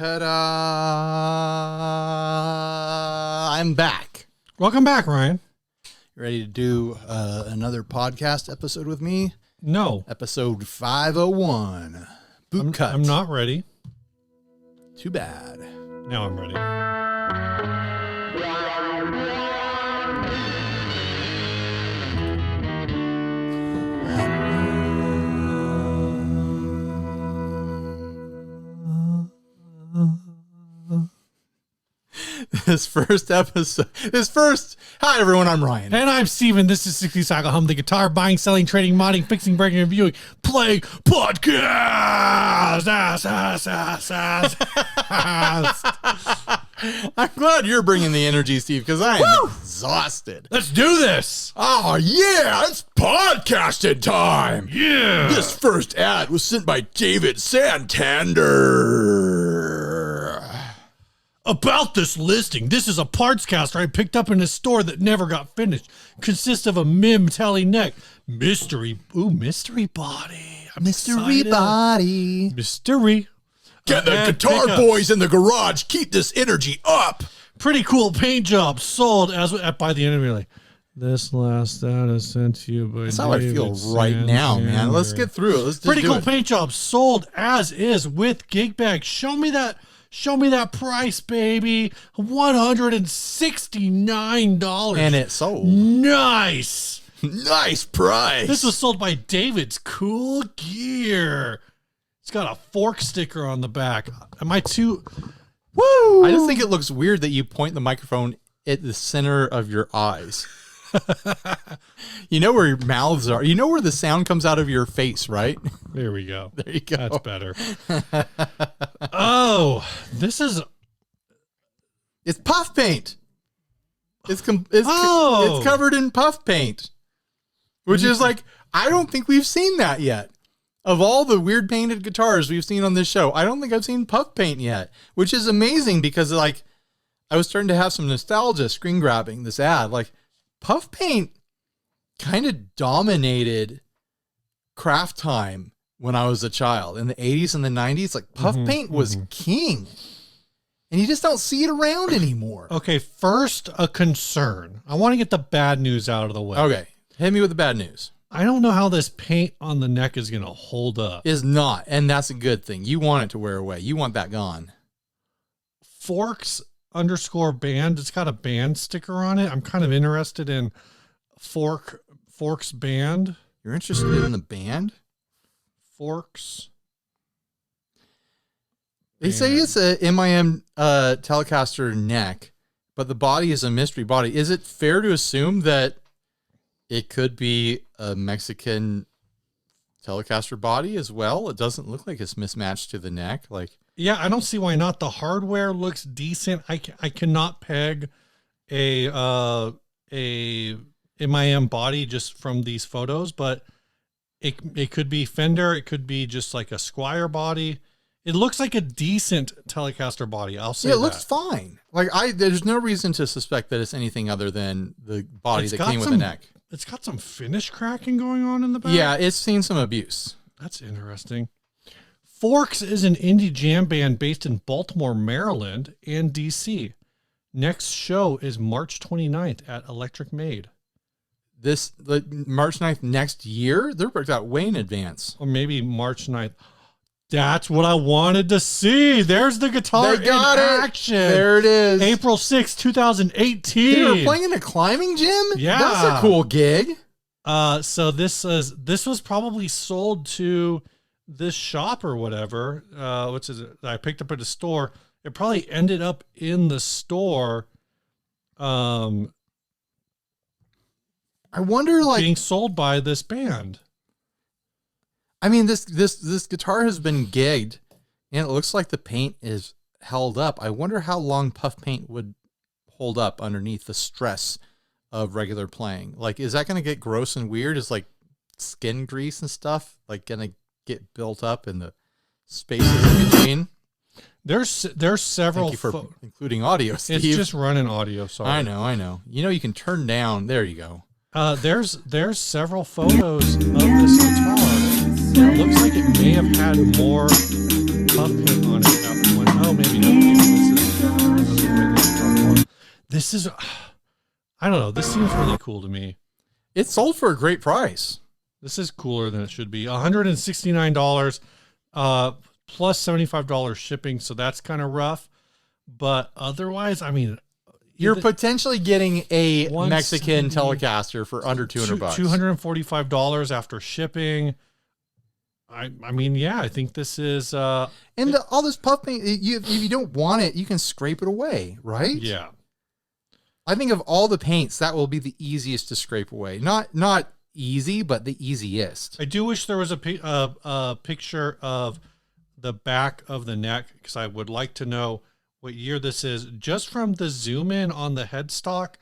Ta-da! I'm back. Welcome back, Ryan. You ready to do another podcast episode with me? No. Episode 501. Boot cut. I'm not ready. Too bad. Now I'm ready. Hi everyone, I'm Ryan. And I'm Steven. This is 60 Cycle Hum, the guitar buying, selling, trading, modding, fixing, breaking, reviewing, playing podcast. I'm glad you're bringing the energy, Steve, because I am exhausted. Let's do this. Oh, yeah, it's podcasting time. Yeah. This first ad was sent by David Santander. About this listing, this is a parts caster I picked up in a store that never got finished. Consists of a MIM Tele neck, mystery body. I'm Mystery excited. body. Mystery. Get the guitar pickups. boys in the garage. Keep this energy up. Pretty cool paint job. Sold as by the end of like, this last ad is sent to you by That's how I feel David right now, man. Santander. Let's get through it. Let's just Pretty do cool it. paint job. Sold as is with gig bag. Show me that price, baby. $169. And it sold. Nice. Nice price. This was sold by David's Cool Gear. It's got a fork sticker on the back. Am I too... Woo! I just think it looks weird that you point the microphone at the center of your eyes. You know where your mouths are. You know where the sound comes out of your face, right? There we go. There you go. That's better. Oh, this is... It's puff paint. It's covered in puff paint, which is like, I don't think we've seen that yet. Of all the weird painted guitars we've seen on this show, I don't think I've seen puff paint yet, which is amazing because like I was starting to have some nostalgia screen grabbing this ad. Like puff paint kind of dominated craft time when I was a child in the 80s and the 90s. Like puff paint was king. And you just don't see it around anymore. Okay, first, a concern. I want to get the bad news out of the way. Okay, hit me with the bad news. I don't know how this paint on the neck is going to hold up. Is not, and that's a good thing. You want it to wear away. You want that gone. Forks_band. It's got a band sticker on it. I'm kind of interested in Forks band. You're interested in the band? Forks. They say it's a MIM Telecaster neck, but the body is a mystery body. Is it fair to assume that it could be a Mexican Telecaster body as well? It doesn't look like it's mismatched to the neck. Like, yeah, I don't see why not. The hardware looks decent. I cannot peg a MIM body just from these photos, but it could be Fender. It could be just like a Squire body. It looks like a decent Telecaster body. I'll say yeah, it that. looks fine. Like there's no reason to suspect that it's anything other than the body that came with the neck. It's got some finish cracking going on in the back. Yeah, it's seen some abuse. That's interesting. Forks is an indie jam band based in Baltimore, Maryland and DC. Next show is March 29th at Electric Maid. March 9th next year? They're booked out way in advance. Or maybe March 9th. That's what I wanted to see. There's the guitar They got in it. action. There it is. April 6th, 2018. They were playing in a climbing gym? Yeah. That's a cool gig. So this was probably sold to this shop or whatever, which is I picked up at a store. It probably ended up in the store. I wonder, like, being sold by this band. I mean, this guitar has been gigged, and it looks like the paint is held up. I wonder how long puff paint would hold up underneath the stress of regular playing. Like, is that going to get gross and weird? Is like skin grease and stuff like going to get built up in the spaces in between? There's several. Thank you for including audio, Steve. It's just running audio. Sorry. I know. You know, you can turn down. There you go. There's several photos of this guitar. It looks like it may have had more puff paint on it at one. Oh, maybe this is, I don't know. This seems really cool to me. It sold for a great price. This is cooler than it should be. $169 plus $75 shipping. So that's kind of rough. But otherwise, I mean, you're potentially getting a Mexican Telecaster for under $200. $245 after shipping. I mean, yeah, I think this is and all this puff paint. If you don't want it, you can scrape it away, right? Yeah. I think of all the paints, that will be the easiest to scrape away. Not easy, but the easiest. I do wish there was a picture of the back of the neck, because I would like to know what year this is. Just from the zoom in on the headstock,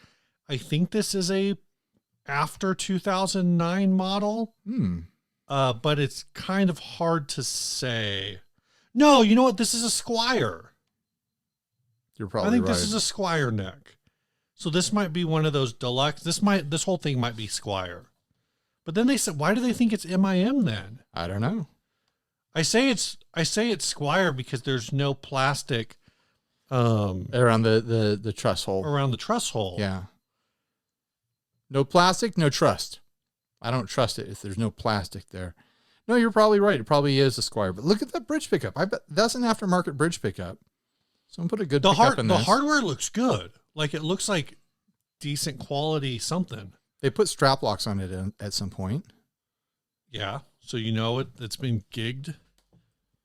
I think this is a after 2009 model. But it's kind of hard to say. No, you know what? This is a Squire. You're probably right. I think this is a Squire neck. So this might be one of those deluxe. This whole thing might be Squire. But then they said, why do they think it's MIM then? I don't know. I say it's Squire because there's no plastic around the truss hole. Around the truss hole. Yeah. No plastic, no trust. I don't trust it if there's no plastic there. No, you're probably right. It probably is a Squire. But look at that bridge pickup. I bet that's an aftermarket bridge pickup. Someone put a good pickup in this. The hardware looks good. Like, it looks like decent quality something. They put strap locks on it at some point. Yeah. So you know it's been gigged.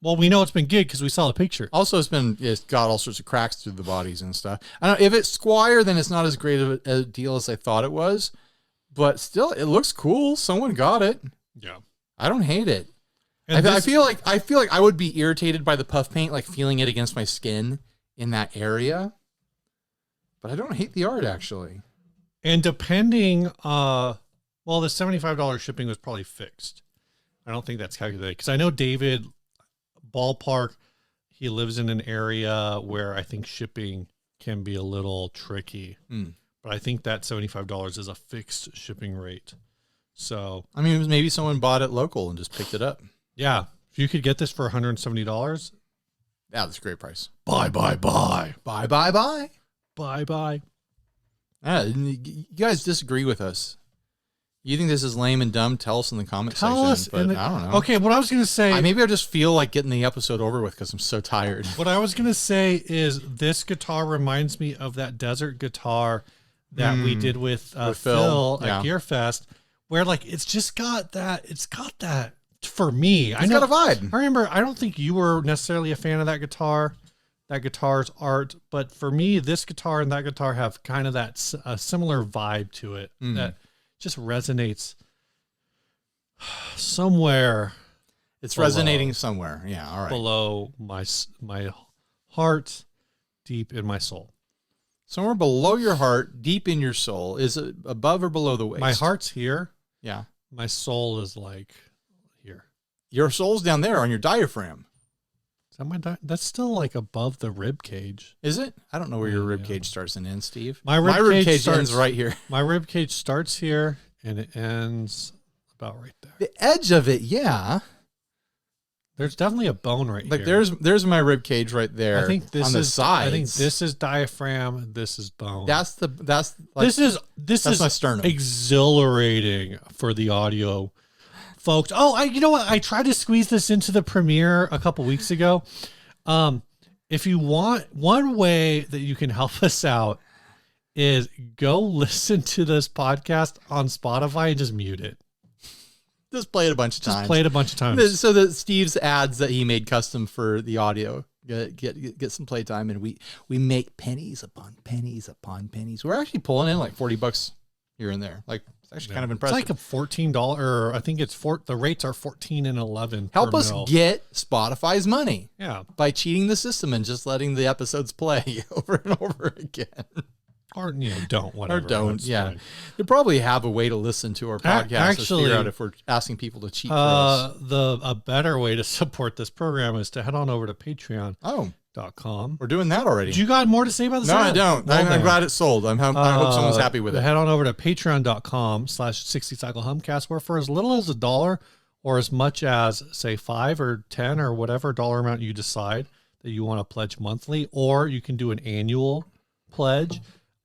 Well, we know it's been gigged because we saw the picture. Also, it's got all sorts of cracks through the bodies and stuff. I don't know, if it's Squire, then it's not as great of a deal as I thought it was. But still, it looks cool. Someone got it. Yeah. I don't hate it. I feel like I would be irritated by the puff paint, like feeling it against my skin in that area. But I don't hate the art, actually. And depending, well, the $75 shipping was probably fixed. I don't think that's calculated. Because I know David, ballpark, he lives in an area where I think shipping can be a little tricky. But I think that $75 is a fixed shipping rate. So, I mean, maybe someone bought it local and just picked it up. Yeah. If you could get this for $170. Yeah, that's a great price. Buy. You guys disagree with us. You think this is lame and dumb? Tell us in the comment section. But I don't know. Okay, what I was going to say... Maybe I just feel like getting the episode over with because I'm so tired. What I was going to say is this guitar reminds me of that desert guitar that we did with Phil at GearFest, where like it's got that for me. It's got a vibe. I remember, I don't think you were necessarily a fan of that guitar's art, but for me, this guitar and that guitar have kind of that similar vibe to it that just resonates somewhere. It's resonating somewhere. Yeah. All right. Below my heart, deep in my soul. Somewhere below your heart, deep in your soul. Is it above or below the waist? My heart's here. Yeah. My soul is like here. Your soul's down there on your diaphragm. Is that that's still like above the rib cage. Is it? I don't know where your rib cage starts and ends, Steve. My rib cage ends right here. My rib cage starts here and it ends about right there. The edge of it, yeah. There's definitely a bone right here. Like there's my rib cage right there. I think this on the sides. I think this is diaphragm. This is bone. This is my sternum. Exhilarating for the audio folks. Oh, you know what? I tried to squeeze this into the premiere a couple weeks ago. If you want, one way that you can help us out is go listen to this podcast on Spotify and just mute it. Just play it a bunch of times. Just play it a bunch of times. So that Steve's ads that he made custom for the audio get some playtime, and we make pennies upon pennies upon pennies. We're actually pulling in like $40 here and there. Like, it's actually kind of impressive. It's like a $14. I think it's the rates are 14 and 11. Help us get Spotify's money. Yeah, by cheating the system and just letting the episodes play over and over again. Or don't, whatever. Or don't, yeah. They probably have a way to listen to our podcast. Actually, figure out if we're asking people to cheat for us. A better way to support this program is to head on over to Patreon.com. We're doing that already. Do you got more to say about this? No, I don't. I'm glad it's sold. I hope someone's happy with it. Head on over to Patreon.com/60 Cycle Humcast, where for as little as $1 or as much as say $5 or $10 or whatever dollar amount you decide that you want to pledge monthly, or you can do an annual pledge.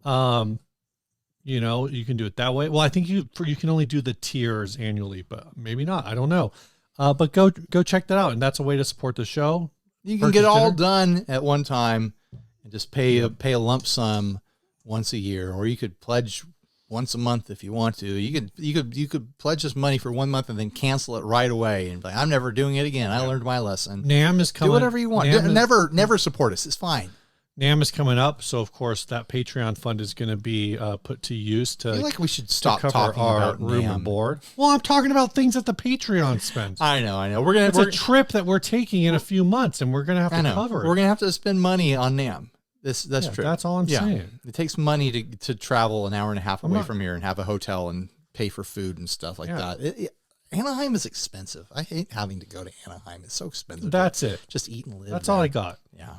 You know, you can do it that way. Well, I think you can only do the tiers annually, but maybe not. I don't know. But go check that out, and that's a way to support the show. You can get it all done at one time and just pay a lump sum once a year, or you could pledge once a month if you want to. You could pledge this money for 1 month and then cancel it right away and be like, I'm never doing it again. I learned my lesson. NAMM is coming. Do whatever you want. Never support us. It's fine. NAMM is coming up, so of course that Patreon fund is going to be put to use to. I feel like we should stop cover talking our about room NAMM. and board. Well, I'm talking about things that the Patreon spends. I know. It's a trip that we're taking in a few months, and we're going to have to cover it. We're going to have to spend money on NAMM. That's true. That's all I'm saying. It takes money to travel an hour and a half away from here and have a hotel and pay for food and stuff like that. Anaheim is expensive. I hate having to go to Anaheim. It's so expensive. That's it. Just eat and live. That's all I got. Yeah.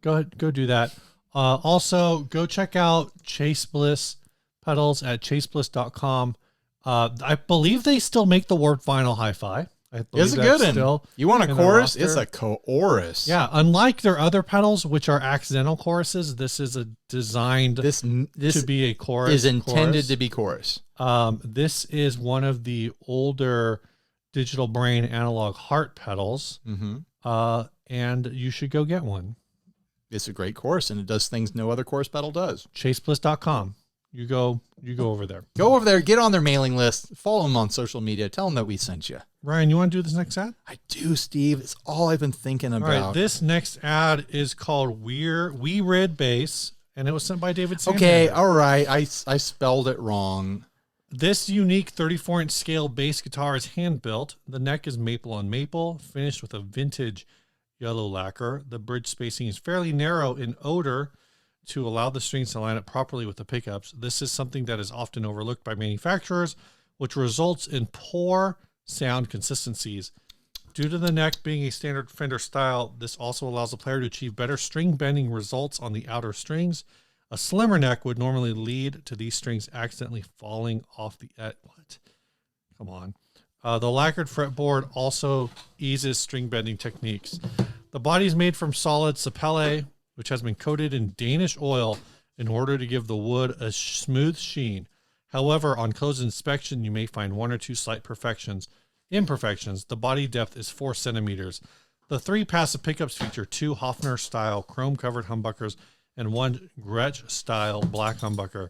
Go ahead, go do that. Also, go check out Chase Bliss pedals at chasebliss.com. I believe they still make the Warped Vinyl Hi-Fi. It's a good one. You want a chorus? It's a chorus. Yeah, unlike their other pedals, which are accidental choruses, this is designed to be a chorus. Is intended to be chorus. This is one of the older Digital Brain analog heart pedals, and you should go get one. It's a great chorus, and it does things no other chorus pedal does. chasebliss.com. You go over there. Go over there, get on their mailing list, follow them on social media, tell them that we sent you. Ryan, you want to do this next ad? I do, Steve. It's all I've been thinking about. All right, this next ad is called We Rid Bass, and it was sent by David Sandman. Okay, all right. I spelled it wrong. This unique 34-inch scale bass guitar is hand-built. The neck is maple on maple, finished with a vintage yellow lacquer. The bridge spacing is fairly narrow in odor to allow the strings to line up properly with the pickups. This is something that is often overlooked by manufacturers, which results in poor sound consistencies. Due to the neck being a standard Fender style, this also allows the player to achieve better string bending results on the outer strings. A slimmer neck would normally lead to these strings accidentally falling off the what? Come on. The lacquered fretboard also eases string bending techniques. The body is made from solid sapele, which has been coated in Danish oil in order to give the wood a smooth sheen. However, on close inspection, you may find one or two slight imperfections. The body depth is 4 centimeters. The 3 passive pickups feature 2 Hofner-style chrome-covered humbuckers and 1 Gretsch-style black humbucker.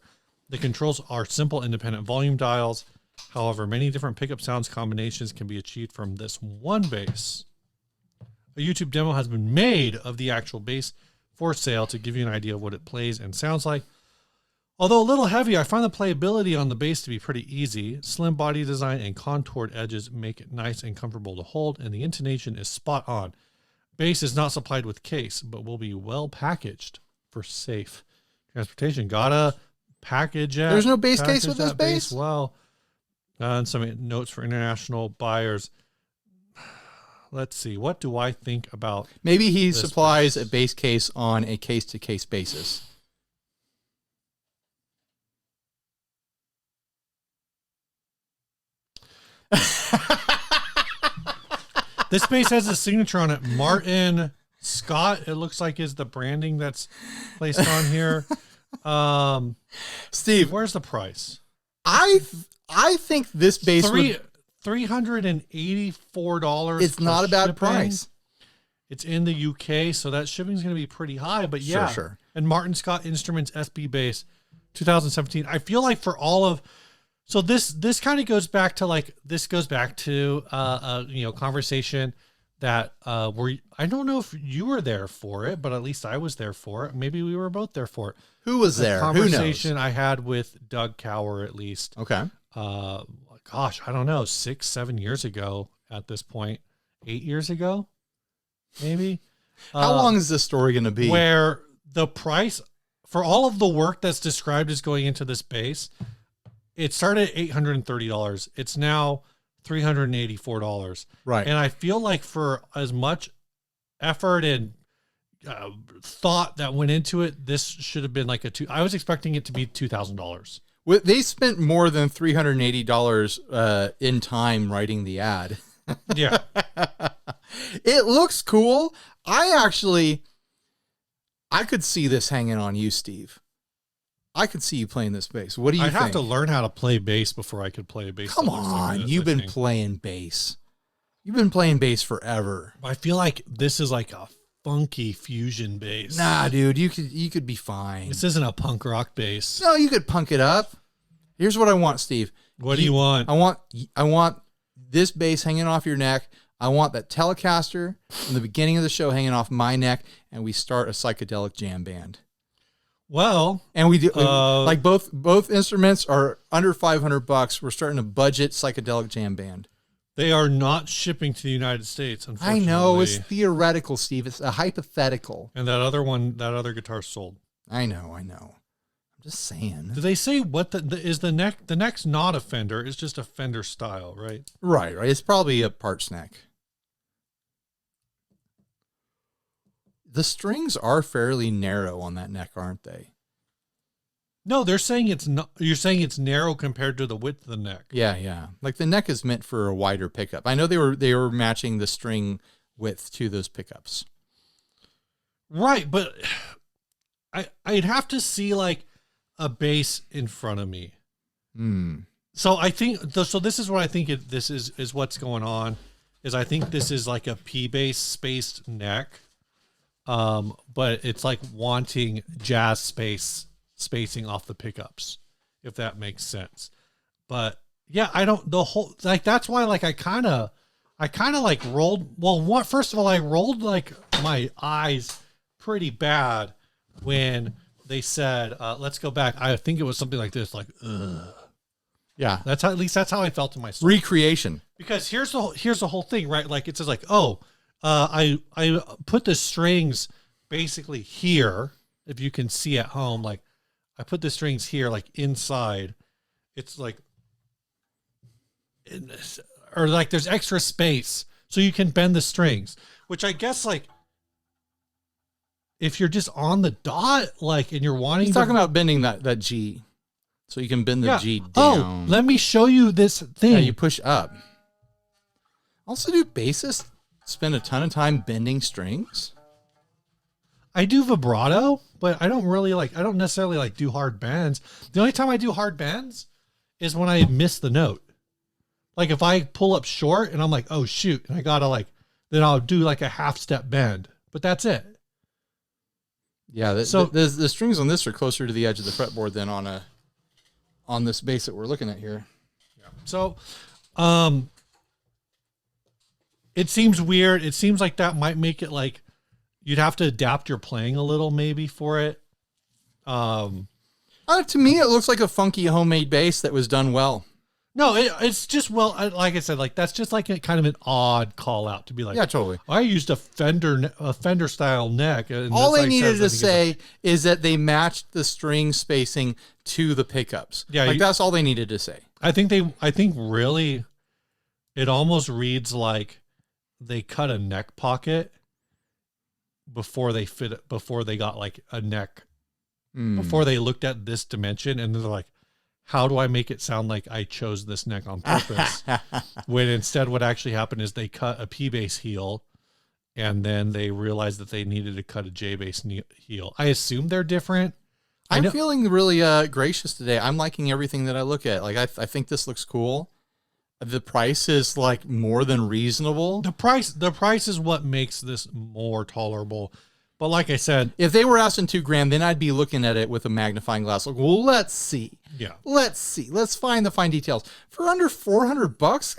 The controls are simple independent volume dials. However, many different pickup sounds combinations can be achieved from this one bass. A YouTube demo has been made of the actual bass for sale to give you an idea of what it plays and sounds like. Although a little heavy, I find the playability on the bass to be pretty easy. Slim body design and contoured edges make it nice and comfortable to hold, and the intonation is spot on. Bass is not supplied with case, but will be well packaged for safe transportation. Gotta package it. There's no bass case with this bass? Well, and some notes for international buyers. Let's see. What do I think about? Maybe he supplies a bass case on a case-to-case basis. This bass has a signature on it. Martin Scott, it looks like, is the branding that's placed on here. Steve, where's the price? I think this bass $384. It's not a bad price. It's in the UK, so that shipping is going to be pretty high. But yeah, sure. And Martin Scott Instruments SB bass, 2017. I feel like for all of, so this kind of goes back to conversation that I don't know if you were there for it, but at least I was there for it. Maybe we were both there for it. Who was there? Conversation Who knows? I had with Doug Cower, at least. Okay. Gosh, I don't know, 6-7 years ago at this point, 8 years ago, maybe. How long is this story going to be? Where the price for all of the work that's described as going into this bass, it started at $830. It's now $384. Right. And I feel like for as much effort and thought that went into it, this should have been like I was expecting it to be $2,000. They spent more than $380 in time writing the ad. Yeah. It looks cool. I could see this hanging on you, Steve. I could see you playing this bass. What do you think? I'd have to learn how to play bass before I could play a bass. Come on, you've been playing bass. You've been playing bass forever. I feel like this is like a funky fusion bass. Nah, dude, you could be fine. This isn't a punk rock bass. No, you could punk it up. Here's what I want, Steve. What do you want? I want this bass hanging off your neck. I want that Telecaster in the beginning of the show hanging off my neck, and we start a psychedelic jam band. Well, and we do like both instruments are under $500. We're starting a budget psychedelic jam band. They are not shipping to the United States, unfortunately. I know, it's theoretical, Steve. It's a hypothetical. And that other guitar sold. I know. I'm just saying. Do they say what is the neck? The neck's not a Fender. It's just a Fender style, right? Right. It's probably a parts neck. The strings are fairly narrow on that neck, aren't they? No, they're saying it's not. You're saying it's narrow compared to the width of the neck. Yeah. Like the neck is meant for a wider pickup. I know they were matching the string width to those pickups. Right, but I'd have to see like a bass in front of me. So I think so. This is what I think this is what's going on. Is I think this is like a P bass spaced neck, but it's like wanting jazz spacing off the pickups, if that makes sense. But yeah, I don't that's why like I kind of like rolled. Well, first of all, I rolled like my eyes pretty bad when they said, let's go back. I think it was something like this, like, ugh. Yeah, that's how I felt in my soul. Recreation. Because here's the whole thing, right? Like it says like, I put the strings basically here. If you can see at home, like I put the strings here, like inside. It's like, or like there's extra space so you can bend the strings, which I guess like if you're just on the dot, like, and you're wanting. He's talking about bending that G, so you can bend the G down. Oh, let me show you this thing. Yeah, you push up. Also, do bassists spend a ton of time bending strings? I do vibrato, but I don't necessarily like do hard bends. The only time I do hard bends is when I miss the note. Like if I pull up short and I'm like, oh shoot, and I gotta like, then I'll do like a half step bend, but that's it. Yeah. The strings on this are closer to the edge of the fretboard than on this bass that we're looking at here. Yeah. So, it seems weird. It seems like that might make it like, you'd have to adapt your playing a little maybe for it. To me, it looks like a funky homemade bass that was done well. No, it's just, like I said, like that's just like a kind of an odd call out to be like, yeah, totally. I used a Fender style neck. And all they needed to say is that they matched the string spacing to the pickups. Yeah, like that's all they needed to say. I think really, it almost reads like they cut a neck pocket before they got like a neck, before they looked at this dimension and they're like, how do I make it sound like I chose this neck on purpose? When instead what actually happened is they cut a P bass heel and then they realized that they needed to cut a J bass heel. I assume they're different. I'm feeling really gracious today. I'm liking everything that I look at. Like I think this looks cool. The price is like more than reasonable. The price is what makes this more tolerable. But like I said, if they were asking $2,000, then I'd be looking at it with a magnifying glass. Like, well, let's see. Yeah. Let's see. Let's find the fine details. For under $400,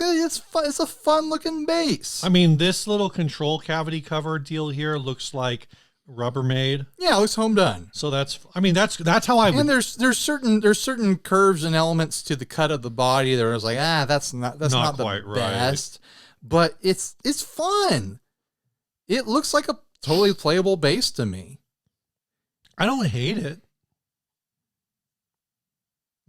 it's a fun looking bass. I mean, this little control cavity cover deal here looks like Rubbermaid. Yeah, it looks home done. So that's how I would. And there's certain curves and elements to the cut of the body that I was like, that's not the best. Right. But it's fun. It looks like a totally playable bass to me. I don't hate it.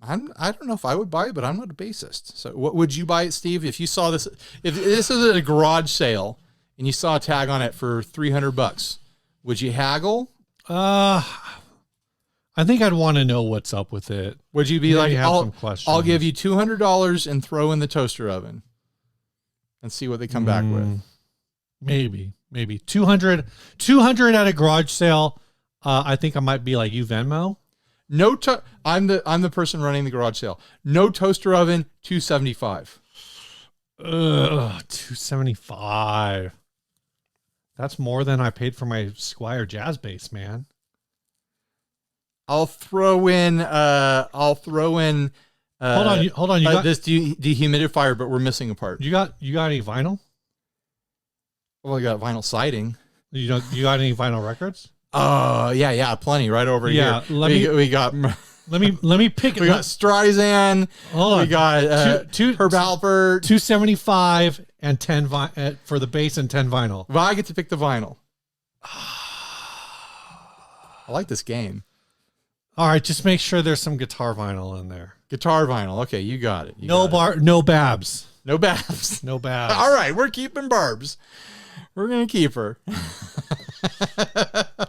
I don't know if I would buy it, but I'm not a bassist. So what would you buy it, Steve? If you saw this, if this is at a garage sale and you saw a tag on it for $300, would you haggle? I think I'd want to know what's up with it. Would you be like, I'll give you $200 and throw in the toaster oven and see what they come back with? Maybe 200 at a garage sale. I think I might be like, you Venmo. I'm the person running the garage sale. No toaster oven, $275. $275. That's more than I paid for my Squier jazz bass, man. I'll throw in Hold on. You got this dehumidifier, but we're missing a part. You got any vinyl? Well, I got vinyl siding. You got any vinyl records? Yeah, plenty right over here. We got let me pick it. We got Streisand. We got Herb Alpert. 275 and 10 for the bass and 10 vinyl. Well, I get to pick the vinyl. I like this game. All right, just make sure there's some guitar vinyl in there. Guitar vinyl. Okay, you got it. No babs. No babs. No babs. All right, we're keeping Barbs. We're gonna keep her.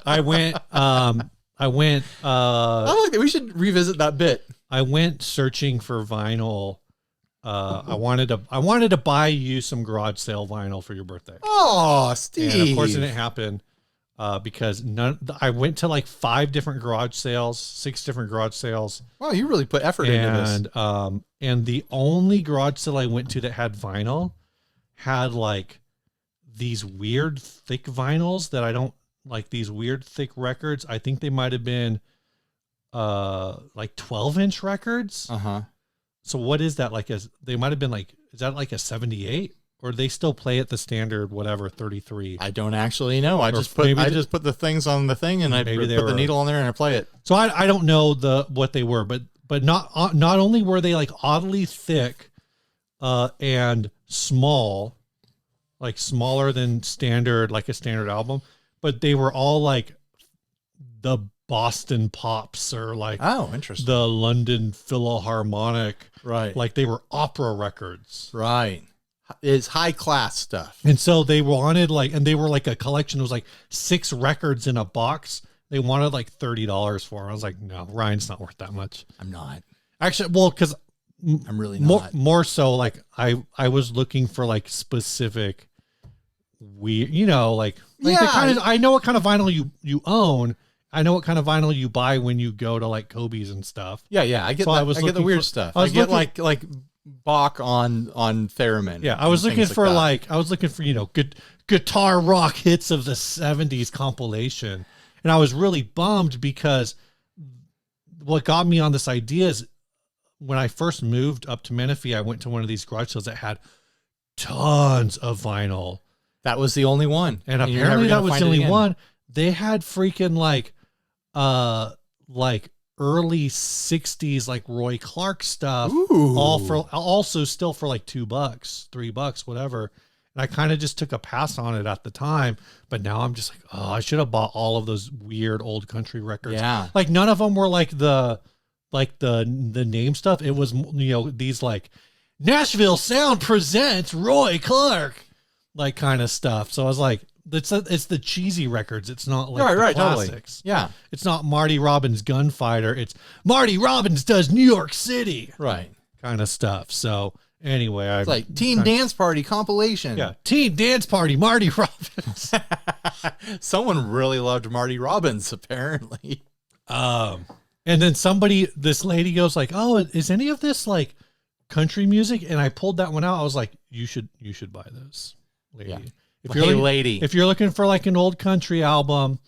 I went. I like that. We should revisit that bit. I went searching for vinyl. I wanted to buy you some garage sale vinyl for your birthday. Oh, Steve! And of course, it didn't happen because I went to like 5 different garage sales, 6 different garage sales. Wow, you really put effort into this. And the only garage sale I went to that had vinyl had like these weird thick vinyls that I don't like. These weird thick records. I think they might have been like 12-inch records. So what is that like? They might have been like, is that like a 78, or they still play at the standard whatever 33? I don't actually know. I just put the things on the thing and I put the needle on there and I play it. So I don't know what they were, but not only were they like oddly thick and small, like smaller than standard, like a standard album, but they were all like the Boston Pops or like interesting, the London Philharmonic, right? Like they were opera records, right? It's high class stuff. And so they wanted and they were like a collection. It was like 6 records in a box. They wanted like $30 for them. I was like, no, Ryan's not worth that much. I'm not actually. Well, because I'm really not. More so like I was looking for like specific weird, the kind of, I know what kind of vinyl you own. I know what kind of vinyl you buy when you go to like Kobe's and stuff. Yeah. I get I get the weird stuff. I get like Bach on theremin. Yeah. I was looking for good guitar rock hits of the 70s compilation. And I was really bummed because what got me on this idea is when I first moved up to Menifee, I went to one of these garage sales that had tons of vinyl. That was the only one. And apparently that was the only one. They had freaking like early 60s, like Roy Clark stuff. Ooh. Also still for like $2, $3, whatever. And I kind of just took a pass on it at the time, but now I'm just like, oh, I should have bought all of those weird old country records. Yeah. Like none of them were like the name stuff. It was, these like Nashville Sound presents Roy Clark, like kind of stuff. So I was like, it's the cheesy records. It's not like the classics. Totally. Yeah. It's not Marty Robbins Gunfighter. It's Marty Robbins does New York City. Right. Kind of stuff. So anyway, it's like Teen Dance Party compilation. Yeah. Teen Dance Party, Marty Robbins. Someone really loved Marty Robbins, apparently. And then this lady goes like, oh, is any of this like country music? And I pulled that one out. I was like, you should buy this, lady. Yeah. If you're looking for like an old country album,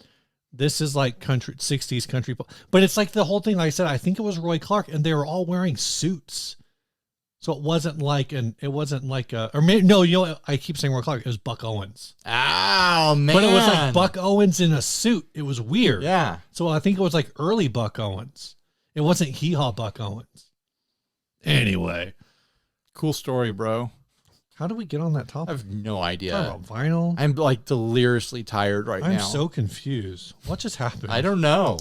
this is like country 60s country, but it's like the whole thing. Like I said, I think it was Roy Clark, and they were all wearing suits, so it wasn't like I keep saying Roy Clark. It was Buck Owens. Oh man! But it was like Buck Owens in a suit. It was weird. Yeah. So I think it was like early Buck Owens. It wasn't Hee Haw Buck Owens. Anyway, cool story, bro. How do we get on that topic? I have no idea. About vinyl. I'm like deliriously tired now. I'm so confused. What just happened? I don't know.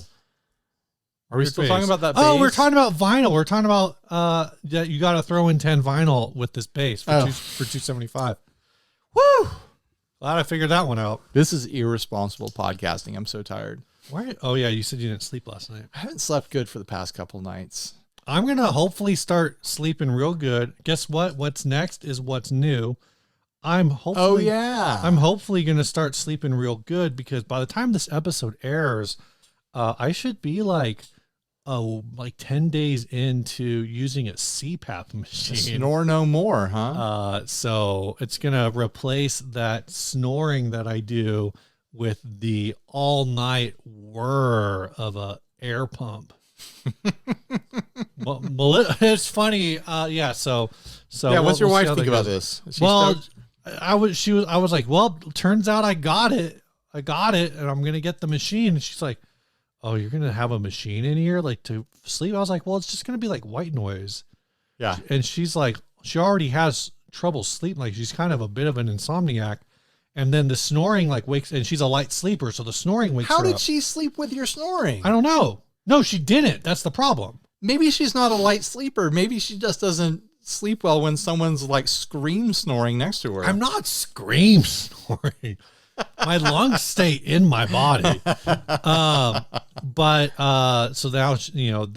Are we still talking about that bass? Oh, we're talking about vinyl. We're talking about that you got to throw in 10 vinyl with this bass for $275. Woo! Glad I figured that one out. This is irresponsible podcasting. I'm so tired. Why? Oh yeah, you said you didn't sleep last night. I haven't slept good for the past couple nights. I'm going to hopefully start sleeping real good. Guess what? What's next is what's new. I'm hopefully going to start sleeping real good because by the time this episode airs, I should be like like 10 days into using a CPAP machine. Snore no more, huh? So it's going to replace that snoring that I do with the all night whir of a air pump. Well, it's funny. Yeah. So yeah. What's your wife think about this? Well, I was like, well, turns out I got it, and I'm going to get the machine. And she's like, oh, you're going to have a machine in here like to sleep? I was like, well, it's just going to be like white noise. Yeah. And she's like, she already has trouble sleeping. Like she's kind of a bit of an insomniac. And then the snoring like wakes, and she's a light sleeper. So the snoring wakes her up. How did she sleep with your snoring? I don't know. No, she didn't. That's the problem. Maybe she's not a light sleeper. Maybe she just doesn't sleep well when someone's like scream snoring next to her. I'm not scream snoring. My lungs stay in my body. So now, you know,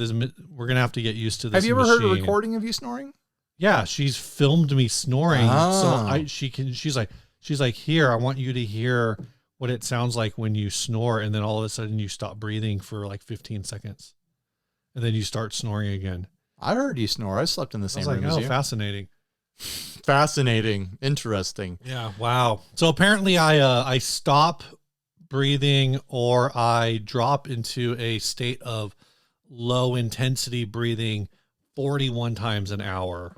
we're going to have to get used to this. Have you ever heard a recording of you snoring? Yeah. She's filmed me snoring. Oh. So she's like, here, I want you to hear what it sounds like when you snore. And then all of a sudden you stop breathing for like 15 seconds and then you start snoring again. I heard you snore. I slept in the same room as you. Fascinating. Fascinating. Interesting. Yeah. Wow. So apparently I stop breathing or I drop into a state of low intensity breathing 41 times an hour.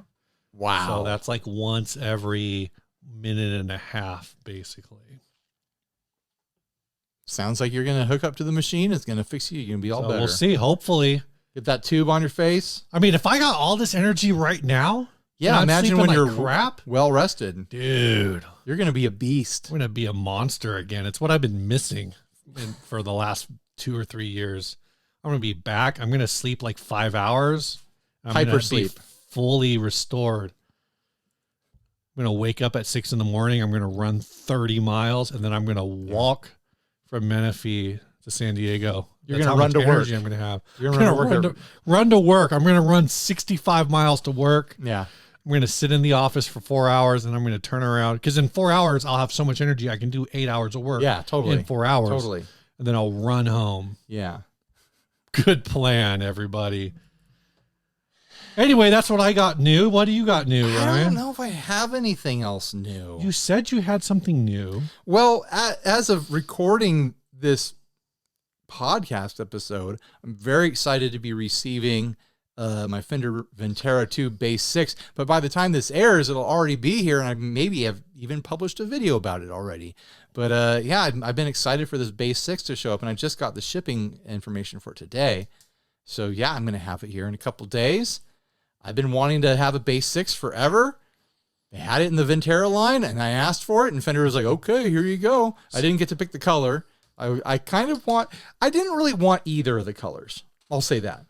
Wow. So that's like once every minute and a half, basically. Sounds like you're going to hook up to the machine. It's going to fix you. You're going to be all better. We'll see. Hopefully. Get that tube on your face. I mean, if I got all this energy right now. Yeah, imagine when you're crap. Well rested. Dude. You're going to be a beast. I'm going to be a monster again. It's what I've been missing for the last 2 or 3 years. I'm going to be back. I'm going to sleep like 5 hours. Hyper sleep. Fully restored. I'm going to wake up at 6 in the morning. I'm going to run 30 miles and then I'm going to walk from Menifee to San Diego. You're going to run to work. I'm going to have. You're going to run to work. I'm going to run 65 miles to work. Yeah. I'm going to sit in the office for 4 hours and I'm going to turn around because in 4 hours, I'll have so much energy. I can do 8 hours of work. Yeah, totally. In 4 hours. Totally. And then I'll run home. Yeah. Good plan, everybody. Anyway, that's what I got new. What do you got new, Ryan? I don't know if I have anything else new. You said you had something new. Well, as of recording this podcast episode, I'm very excited to be receiving my Fender Ventera 2 Bass 6. But by the time this airs, it'll already be here, and I maybe have even published a video about it already. But yeah, I've been excited for this Bass 6 to show up, and I just got the shipping information for today. So yeah, I'm going to have it here in a couple days. I've been wanting to have a Bass 6 forever. They had it in the Ventera line, and I asked for it, and Fender was like, okay, here you go. I didn't get to pick the color. I didn't really want either of the colors. I'll say that.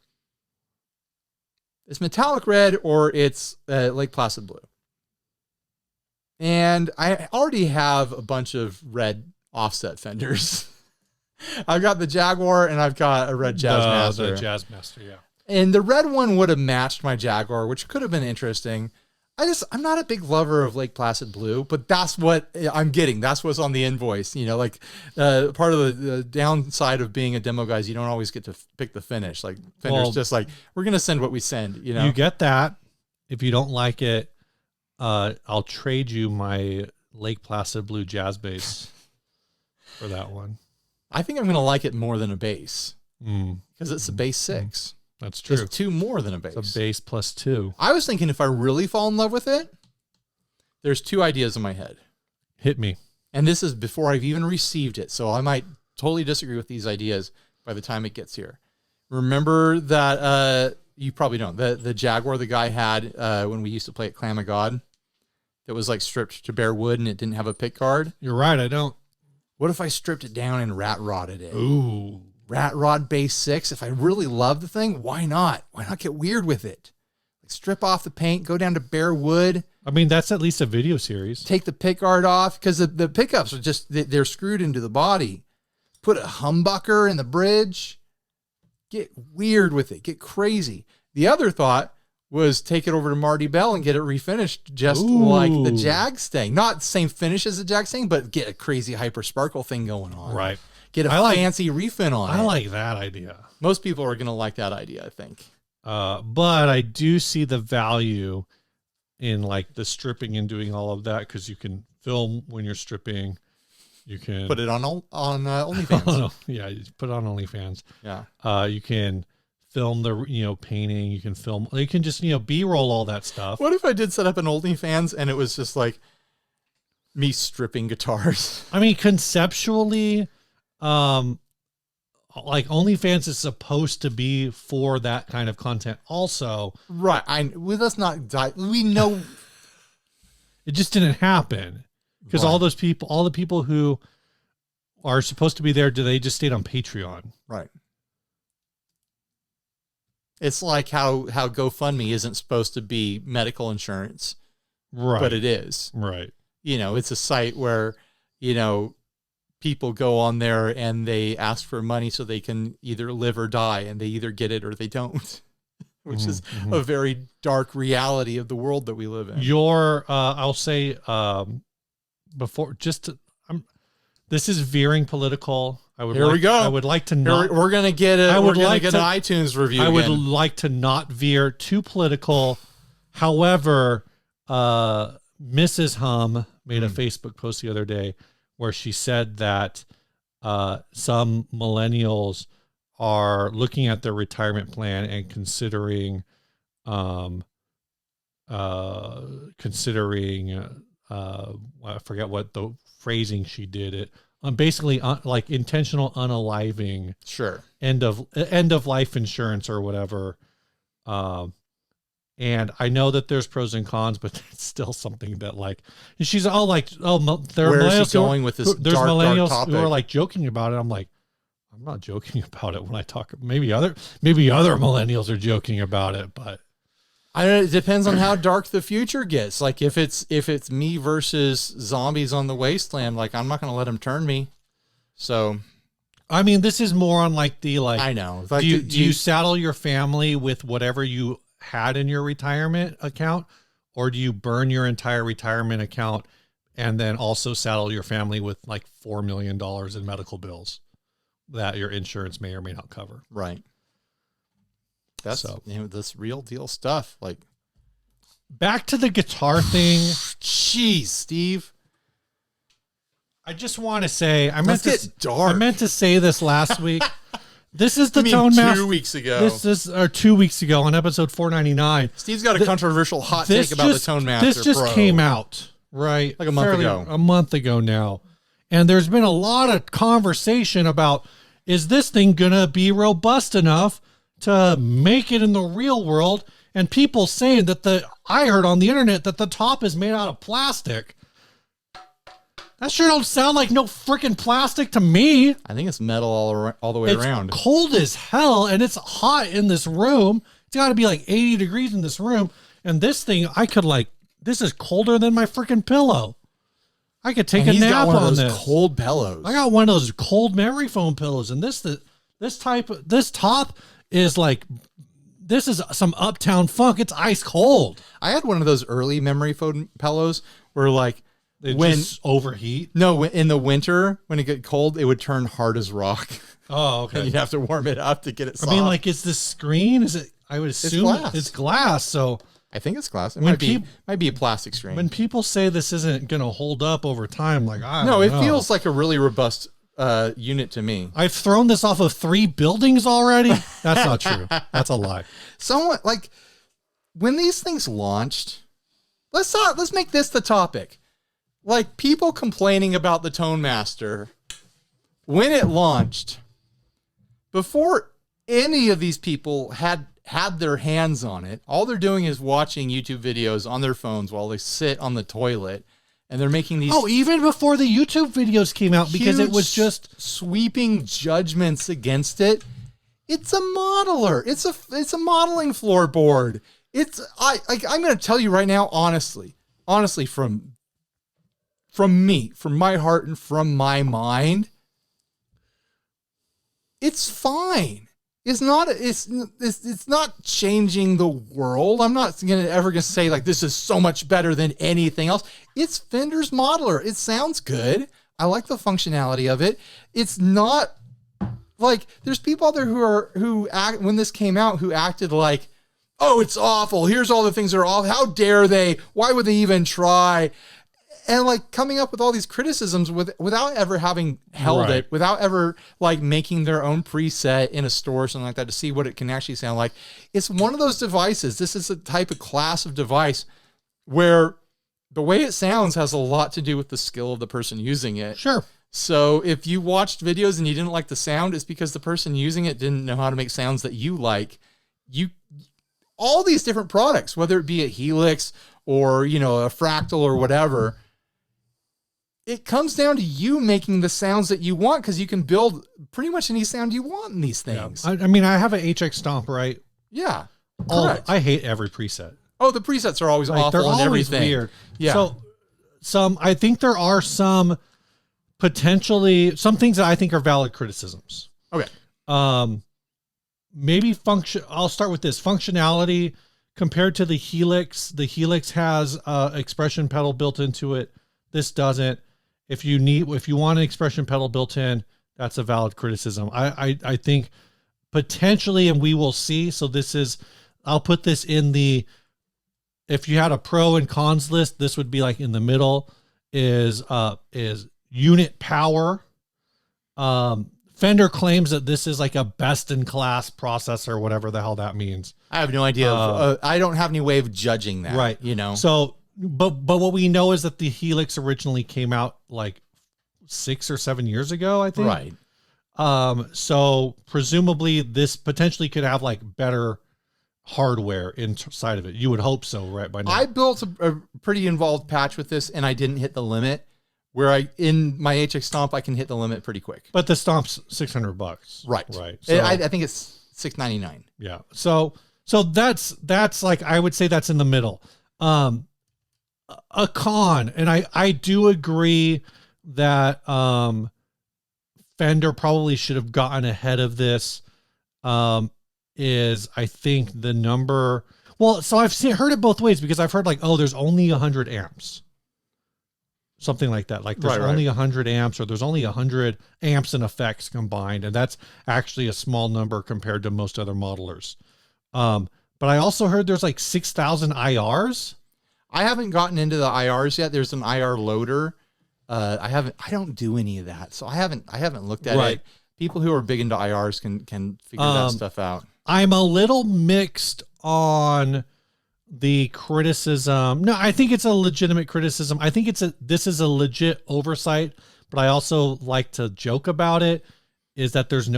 It's metallic red or it's Lake Placid blue. And I already have a bunch of red offset Fenders. I've got the Jaguar and I've got a red Jazzmaster. The Jazzmaster, yeah. And the red one would have matched my Jaguar, which could have been interesting. I'm not a big lover of Lake Placid blue, but that's what I'm getting. That's what's on the invoice. You know, like part of the downside of being a demo guy is you don't always get to pick the finish. Like Fender's just like, we're going to send what we send, you know? You get that. If you don't like it, I'll trade you my Lake Placid blue jazz bass for that one. I think I'm going to like it more than a bass because it's a Bass 6. That's true. It's 2 more than a bass. It's a bass plus 2. I was thinking if I really fall in love with it, there's 2 ideas in my head. Hit me. And this is before I've even received it. So I might totally disagree with these ideas by the time it gets here. Remember that, you probably don't, the Jaguar the guy had when we used to play at Clam of God that was like stripped to bare wood and it didn't have a pick guard? You're right, I don't. What if I stripped it down and rat rodded it? Ooh. Rat rod Bass 6. If I really love the thing, why not? Why not get weird with it? Like strip off the paint, go down to bare wood. I mean, that's at least a video series. Take the pick guard off because the pickups are just, they're screwed into the body. Put a humbucker in the bridge. Get weird with it. Get crazy. The other thought was take it over to Marty Bell and get it refinished just like the Jag Stang. Not the same finish as the Jag Stang, but get a crazy hyper sparkle thing going on. Right. get a fancy refin on it. I like that idea. Most people are going to like that idea, I think. But I do see the value in like the stripping and doing all of that, because you can film when you're stripping. You can put it on OnlyFans. Yeah, you put it on OnlyFans. Yeah. You can film the painting. You can film. You can just B-roll all that stuff. What if I did set up an OnlyFans and it was just like me stripping guitars? I mean, conceptually, like OnlyFans is supposed to be for that kind of content also. Right. Let's not we know it just didn't happen because all the people who are supposed to be there, they just stayed on Patreon. Right. It's like how GoFundMe isn't supposed to be medical insurance. Right. But it is. Right. It's a site where, people go on there and they ask for money so they can either live or die, and they either get it or they don't, which is a very dark reality of the world that we live in. I'll say, this is veering political. Here we go. I would like to not. We're gonna get an iTunes review. I would like to not veer too political. However, Mrs. Hum made a Facebook post the other day where she said that some millennials are looking at their retirement plan and considering I forget what the phrasing she did it. Basically, like intentional unaliving, sure, end of life insurance or whatever. And I know that there's pros and cons, but it's still something that she's all like, there are millennials going with this. There's millennials who are like joking about it. I'm like, I'm not joking about it when I talk. Maybe other millennials are joking about it, but it depends on how dark the future gets. Like if it's me versus zombies on the wasteland, like I'm not going to let them turn me. So, I mean, this is more on I know. Like, do you saddle your family with whatever you had in your retirement account, or do you burn your entire retirement account and then also saddle your family with like $4 million in medical bills that your insurance may or may not cover? Right. That's this real deal stuff. Like, back to the guitar thing. Jeez, Steve. I just want to say, I meant to say this last week. This is the Tonemaster. 2 weeks ago. This is 2 weeks ago on episode 499. Steve's got a controversial hot take about the Tonemaster Pro. This just came out, right? Like a month ago now. And there's been a lot of conversation about, is this thing going to be robust enough to make it in the real world? And people saying that I heard on the internet that the top is made out of plastic. That sure don't sound like no freaking plastic to me. I think it's metal all the way around. It's cold as hell, and it's hot in this room. It's got to be like 80 degrees in this room. And this thing, this is colder than my freaking pillow. I could take a nap on this. Cold pillows. I got one of those cold memory foam pillows, and this top is like, this is some Uptown Funk. It's ice cold. I had one of those early memory foam pillows where just overheat. No, in the winter when it get cold, it would turn hard as rock. Oh, okay. And you'd have to warm it up to get it soft. I mean, is this screen? Is it? I would assume it's glass. So I think it's glass. It might be a plastic screen. When people say this isn't going to hold up over time, I don't know. It feels like a really robust unit to me. I've thrown this off of 3 buildings already. That's not true. That's a lie. Someone when these things launched, let's make this the topic. Like, people complaining about the Tonemaster when it launched, before any of these people had their hands on it, all they're doing is watching YouTube videos on their phones while they sit on the toilet, and they're making these... Oh, even before the YouTube videos came out, because it was just... sweeping judgments against it. It's a modeler. It's a modeling floorboard. I'm going to tell you right now, honestly, from me, from my heart and from my mind, it's fine. It's not changing the world. I'm not ever gonna say like this is so much better than anything else. It's Fender's modeler. It sounds good. I like the functionality of it. It's not like there's people out there who act when this came out who acted like, oh, it's awful. Here's all the things that are awful. How dare they? Why would they even try? And like coming up with all these criticisms without ever having held it, without ever like making their own preset in a store or something like that to see what it can actually sound like. It's one of those devices. This is a type of class of device where the way it sounds has a lot to do with the skill of the person using it. Sure. So if you watched videos and you didn't like the sound, it's because the person using it didn't know how to make sounds that you like. All these different products, whether it be a Helix or, a Fractal or whatever, it comes down to you making the sounds that you want because you can build pretty much any sound you want in these things. Yeah. I mean, I have an HX Stomp, right? Yeah. Correct. I hate every preset. Oh, the presets are always awful. They're and always everything. weird. Yeah. So I think there are some things that I think are valid criticisms. Okay. Maybe I'll start with this functionality compared to the Helix. The Helix has expression pedal built into it. This doesn't. If you want an expression pedal built in, that's a valid criticism. I think potentially, and we will see. So I'll put this in if you had a pro and cons list, this would be like in the middle is unit power. Fender claims that this is like a best in class processor, whatever the hell that means. I have no idea. I don't have any way of judging that. Right. So, but what we know is that the Helix originally came out like 6 or 7 years ago, I think. Right. So presumably this potentially could have like better hardware inside of it. You would hope so, right? By now. I built a pretty involved patch with this and I didn't hit the limit. Where in my HX Stomp, I can hit the limit pretty quick. But the Stomp's $600. Right. So, I think it's $699. Yeah. So that's like, I would say that's in the middle. A con, and I do agree that Fender probably should have gotten ahead of this. Is I think the number. Well, so I've heard it both ways because I've heard like, oh, there's only 100 amps. Something like that. Like there's only 100 amps or there's only 100 amps and effects combined. And that's actually a small number compared to most other modelers. But I also heard there's like 6,000 IRs. I haven't gotten into the IRs yet. There's an IR loader. I don't do any of that. So I haven't looked at it. People who are big into IRs can figure that stuff out. I'm a little mixed on the criticism. No, I think it's a legitimate criticism. I think this is a legit oversight, but I also like to joke about it is that there's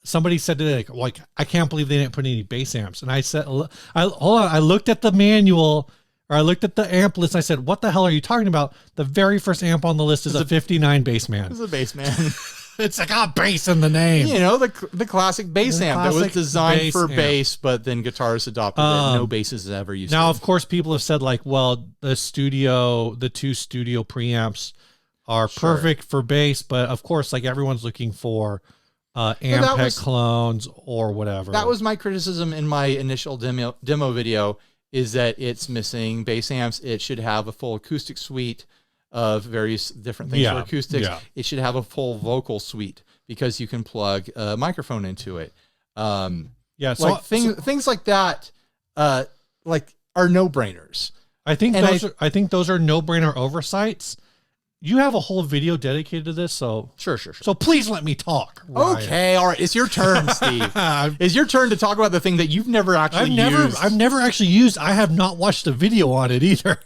somebody said today, like, I can't believe they didn't put any bass amps. And I said, hold on. I looked at the manual or I looked at the amp list. And I said, what the hell are you talking about? The very first amp on the list is a 59 Bassman. It's a Bassman. It's got bass in the name. The classic bass amp that was designed for bass, but then guitarists adopted it. No basses ever used it. Now, of course, people have said like, well, the two studio preamps are perfect for bass, but of course, like everyone's looking for Ampeg clones or whatever. That was my criticism in my initial demo video is that it's missing bass amps. It should have a full acoustic suite of various different things for acoustics. Yeah. It should have a full vocal suite because you can plug a microphone into it. So things like that, are no-brainers. I think those are no-brainer oversights. You have a whole video dedicated to this, so sure. So please let me talk. Ryan. Okay, all right. It's your turn, Steve. It's your turn to talk about the thing that you've never actually used. I've never actually used. I have not watched a video on it either.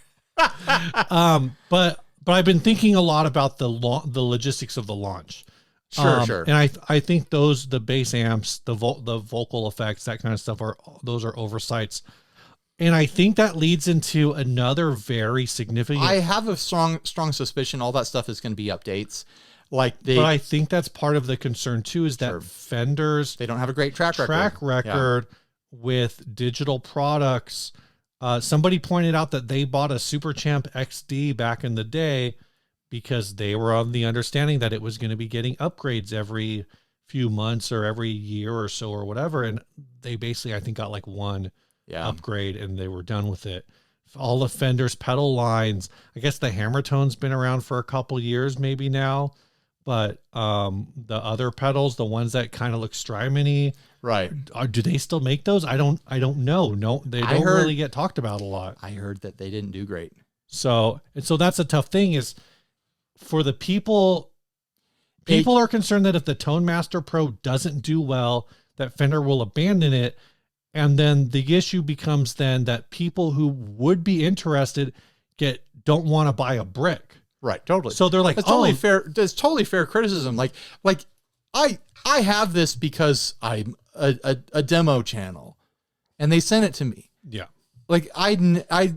But I've been thinking a lot about the logistics of the launch. Sure. And I think the bass amps, the vocal effects, that kind of stuff those are oversights. And I think that leads into another very significant. I have a strong suspicion all that stuff is going to be updates. But I think that's part of the concern too, is that Fenders, they don't have a great track record with digital products. Somebody pointed out that they bought a Super Champ XD back in the day because they were on the understanding that it was going to be getting upgrades every few months or every year or so or whatever. And they basically, I think, got like one upgrade and they were done with it. all the Fender's pedal lines. I guess the Hammertone's been around for a couple years maybe now, but the other pedals, the ones that kind of look Strymon-y, right? Do they still make those? I don't know. No, they don't really get talked about a lot. I heard that they didn't do great. So that's a tough thing, is for the people are concerned that if the Tonemaster Pro doesn't do well, that Fender will abandon it. And then the issue becomes then that people who would be interested don't want to buy a brick. Right. Totally. So they're like, that's totally fair. That's totally fair criticism. Like I have this because I'm a demo channel and they sent it to me. Yeah. Like I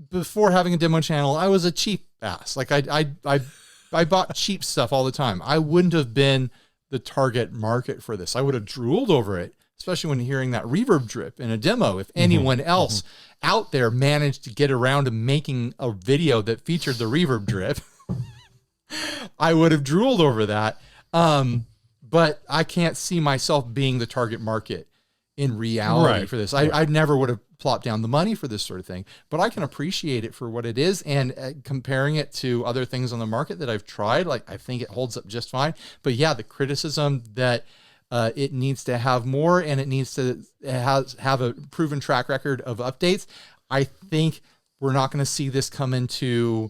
before having a demo channel, I was a cheap ass. Like I bought cheap stuff all the time. I wouldn't have been the target market for this. I would have drooled over it, especially when hearing that reverb drip in a demo. If anyone else out there managed to get around to making a video that featured the reverb drip, I would have drooled over that. But I can't see myself being the target market in reality for this. I never would have plopped down the money for this sort of thing, but I can appreciate it for what it is. And comparing it to other things on the market that I've tried, like I think it holds up just fine. But yeah, the criticism that it needs to have more and it needs to have a proven track record of updates. I think we're not going to see this come into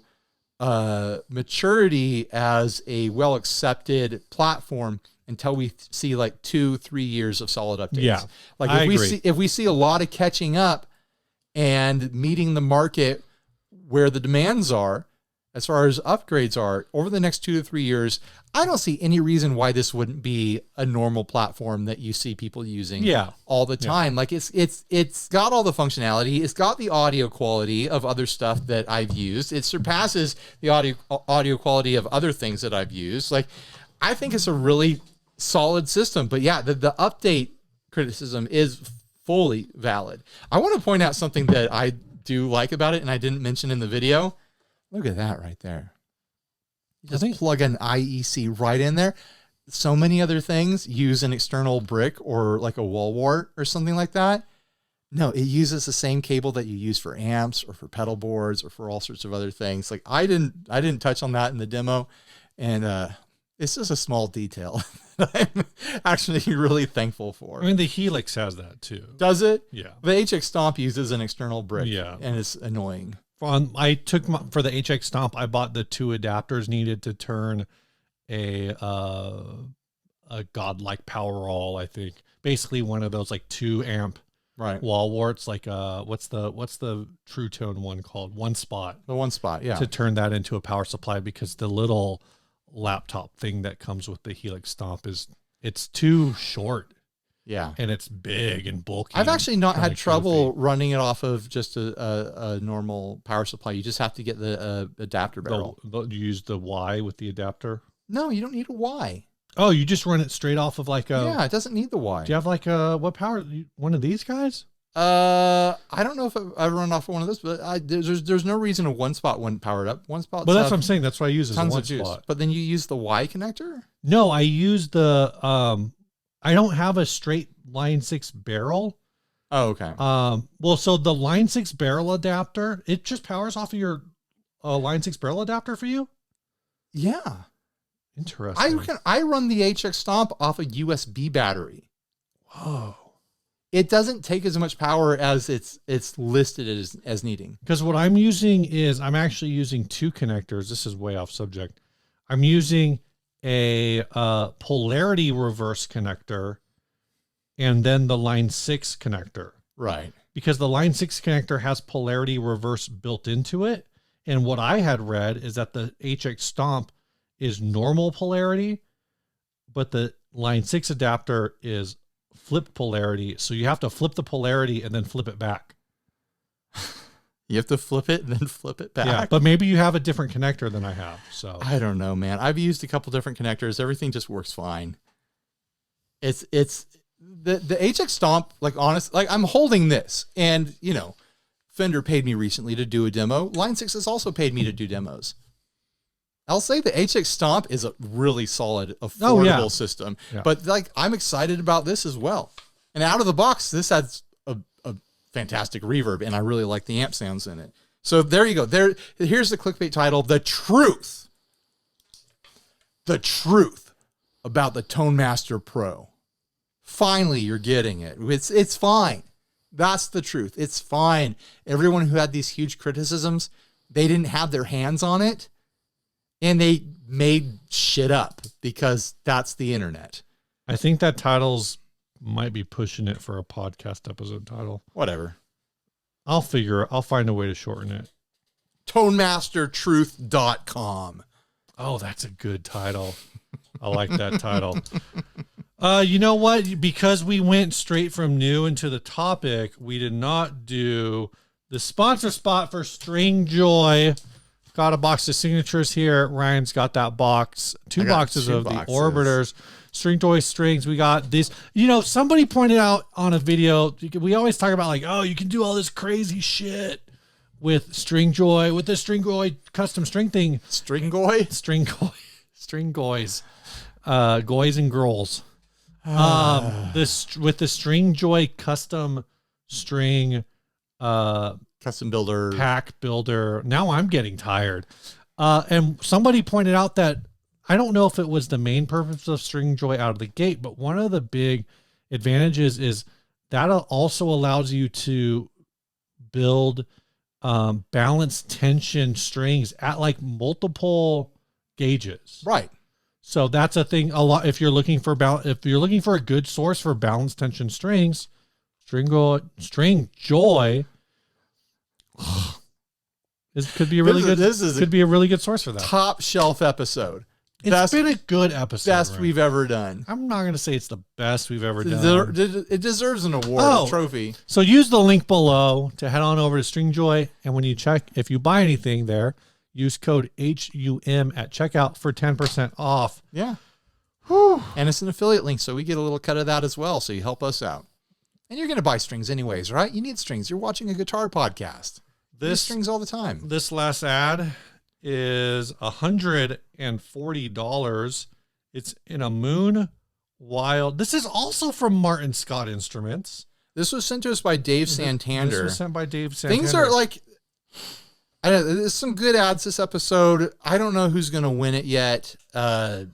maturity as a well-accepted platform until we see like 2-3 years of solid updates. Yeah, like if we see a lot of catching up and meeting the market where the demands are, as far as upgrades are over the next 2 to 3 years, I don't see any reason why this wouldn't be a normal platform that you see people using all the time. Like it's got all the functionality. It's got the audio quality of other stuff that I've used. It surpasses the audio quality of other things that I've used. Like I think it's a really solid system, but yeah, the update criticism is fully valid. I want to point out something that I do like about it, and I didn't mention in the video. Look at that right there. You just plug an IEC right in there. So many other things use an external brick or like a wall wart or something like that. No, it uses the same cable that you use for amps or for pedal boards or for all sorts of other things. Like I didn't touch on that in the demo, and it's just a small detail that I'm actually really thankful for. I mean, the Helix has that too. Does it? Yeah. The HX Stomp uses an external brick. Yeah. And it's annoying. For the HX Stomp, I bought the 2 adapters needed to turn a godlike Powerall, I think. Basically one of those like 2 amp wall warts, like what's the True Tone one called? One Spot. The One Spot, yeah. To turn that into a power supply, because the little laptop thing that comes with the Helix Stomp it's too short. Yeah. And it's big and bulky. I've actually not had trouble running it off of just a normal power supply. You just have to get the adapter barrel. You use the Y with the adapter? No, you don't need a Y. Oh, you just run it straight off of like a... Yeah, it doesn't need the Y. Do you have like a... What power? One of these guys? I don't know if I run off of one of those, but there's no reason a One Spot wouldn't power it up. One Spot. But that's what I'm saying. That's why I use it as tons a of juice. Spot. But then you use the Y connector? No, I use the... I don't have a straight Line 6 barrel. Oh, okay. Well, so the Line 6 barrel adapter, it just powers off of your Line 6 barrel adapter for you? Yeah. Interesting. I run the HX Stomp off a USB battery. Whoa. It doesn't take as much power as it's listed as needing. Because what I'm using is, I'm actually using 2 connectors. This is way off subject. I'm using a polarity reverse connector and then the Line 6 connector. Right. Because the Line 6 connector has polarity reverse built into it. And what I had read is that the HX Stomp is normal polarity, but the Line 6 adapter is flipped polarity. So you have to flip the polarity and then flip it back. You have to flip it and then flip it back. Yeah, but maybe you have a different connector than I have. So I don't know, man. I've used a couple different connectors. Everything just works fine. It's the HX Stomp, like honest, like I'm holding this, and you know, Fender paid me recently to do a demo. Line 6 has also paid me to do demos. I'll say the HX Stomp is a really solid, affordable system. Yeah. But like I'm excited about this as well. And out of the box, this has a fantastic reverb, and I really like the amp sounds in it. So there you go. Here's the clickbait title: The truth about the Tonemaster Pro. Finally, you're getting it. It's fine. That's the truth. It's fine. Everyone who had these huge criticisms, they didn't have their hands on it, and they made shit up because that's the internet. I think that title's might be pushing it for a podcast episode title. Whatever. I'll find a way to shorten it. Tonemastertruth.com. Oh, that's a good title. I like that title. You know what? Because we went straight from new into the topic, we did not do the sponsor spot for String Joy. Got a box of signatures here. Ryan's got that box. Two boxes of the Orbiters. String Joy strings. We got this. You know, somebody pointed out on a video, we always talk about like, oh, you can do all this crazy shit with String Joy, with the String Joy custom string thing. String Goy? String Goys. Goys and girls. This with the String Joy custom string custom builder pack builder. Now I'm getting tired. And somebody pointed out that I don't know if it was the main purpose of String Joy out of the gate, but one of the big advantages is that also allows you to build balanced tension strings at like multiple gauges. Right. So that's a thing a lot. If you're looking for a good source for balanced tension strings, String Joy could be a really good source for that. Top shelf episode. It's been a good episode. Best we've ever done. I'm not going to say it's the best we've ever done. It deserves an award, a trophy. So use the link below to head on over to String Joy, and when you check, if you buy anything there, use code HUM at checkout for 10% off. Yeah. Whew. And it's an affiliate link, so we get a little cut of that as well, so you help us out. And you're going to buy strings anyways, right? You need strings. You're watching a guitar podcast. You use strings all the time. This last ad is $140. It's in Ammoon Wild. This is also from Martin Scott Instruments. This was sent to us by Dave Santander. This was sent by Dave Santander. Things are like... I know there's some good ads this episode. I don't know who's going to win it yet, but